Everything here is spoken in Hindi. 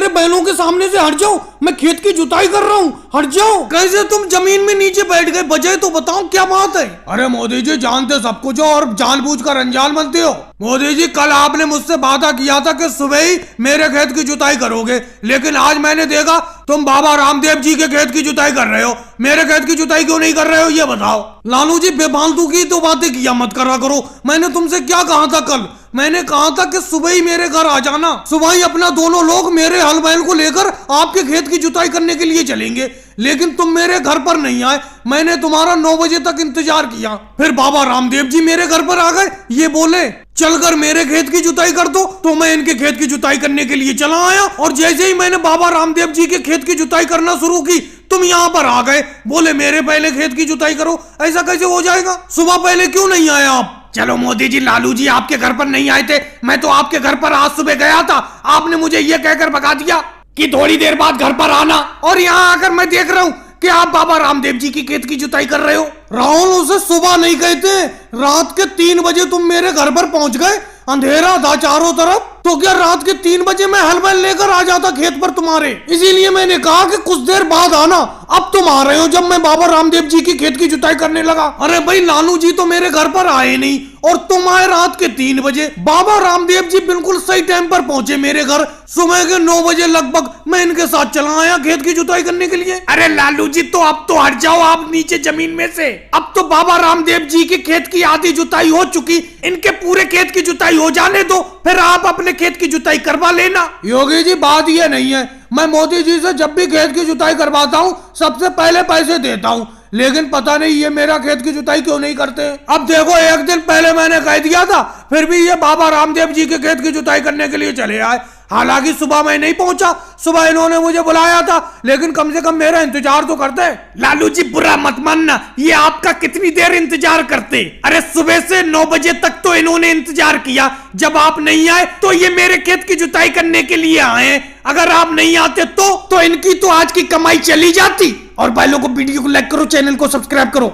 मेरे बैलों के सामने से हट जाओ, मैं खेत की जुताई कर रहा हूँ, हट जाओ। कैसे तुम जमीन में नीचे बैठ गए, वजह तो बताओ क्या बात है। अरे मोदी जी जानते सब कुछ हो और जानबूझकर अनजान बनते हो। मोदी जी कल आपने मुझसे वादा किया था कि सुबह ही मेरे खेत की जुताई करोगे, लेकिन आज मैंने देखा तुम बाबा रामदेव जी के खेत की जुताई कर रहे हो, मेरे खेत की जुताई क्यों नहीं कर रहे हो ये बताओ। लालू जी बेफालतू की तो बातें किया मत करा करो। मैंने तुमसे क्या कहा था कल, मैंने कहा था कि सुबह ही मेरे घर आ जाना, सुबह ही अपना दोनों लोग मेरे हल बैल को लेकर आपके खेत की जुताई करने के लिए चलेंगे, लेकिन तुम मेरे घर पर नहीं आए। मैंने तुम्हारा 9 बजे तक इंतजार किया, फिर बाबा रामदेव जी मेरे घर पर आ गए, ये बोले चलकर मेरे खेत की जुताई कर दो, तो मैं इनके खेत की जुताई करने के लिए चला आया। और जैसे ही मैंने बाबा रामदेव जी के खेत की जुताई करना शुरू की, तुम यहाँ पर आ गए, बोले मेरे पहले खेत की जुताई करो। ऐसा कैसे हो जाएगा, सुबह पहले क्यों नहीं आए आप। चलो मोदी जी, लालू जी आपके घर पर नहीं आए थे, मैं तो आपके घर पर आज सुबह गया था, आपने मुझे ये कहकर भगा दिया कि थोड़ी देर बाद घर पर आना, और यहाँ आकर मैं देख रहा हूँ कि आप बाबा रामदेव जी की खेत की जुताई कर रहे हो। राहुल उसे सुबह नहीं कहते, रात के 3 बजे तुम मेरे घर पर पहुंच गए, अंधेरा था चारों तरफ, तो क्या रात के 3 बजे मैं हल बैल लेकर आ जाता खेत पर तुम्हारे। इसीलिए मैंने कहा कि कुछ देर बाद आना, अब तुम आ रहे हो जब मैं बाबा रामदेव जी की खेत की जुताई करने लगा। अरे भाई लालू जी तो मेरे घर पर आए नहीं और तुम आए रात के 3 बजे। बाबा रामदेव जी बिल्कुल सही टाइम पर पहुंचे मेरे घर, सुबह के 9 बजे लगभग मैं इनके साथ चला आया खेत की जुताई करने के लिए। अरे लालू जी तो अब तो हट जाओ आप नीचे जमीन में से, अब तो बाबा रामदेव जी के खेत की आधी जुताई हो चुकी, इनके पूरे खेत की जुताई हो जाने दो, फिर आप अपने खेत की जुताई करवा लेना। योगी जी बात ये नहीं है, मैं मोदी जी से जब भी खेत की जुताई करवाता हूँ सबसे पहले पैसे देता हूँ, लेकिन पता नहीं ये मेरा खेत की जुताई क्यों नहीं करते। अब देखो एक दिन पहले मैंने कह दिया था, फिर भी ये बाबा रामदेव जी के खेत की जुताई करने के लिए चले आए। हालांकि सुबह मैं नहीं पहुंचा, सुबह इन्होंने मुझे बुलाया था, लेकिन कम से कम मेरा इंतजार तो करते। लालू जी बुरा मत मानना, ये आपका कितनी देर इंतजार करते। अरे सुबह से 9 बजे तक तो इन्होंने इंतजार किया, जब आप नहीं आए तो ये मेरे खेत की जुताई करने के लिए आए। अगर आप नहीं आते तो इनकी तो आज की कमाई चली जाती। और भाई लोगों को वीडियो को लाइक करो, चैनल को सब्सक्राइब करो।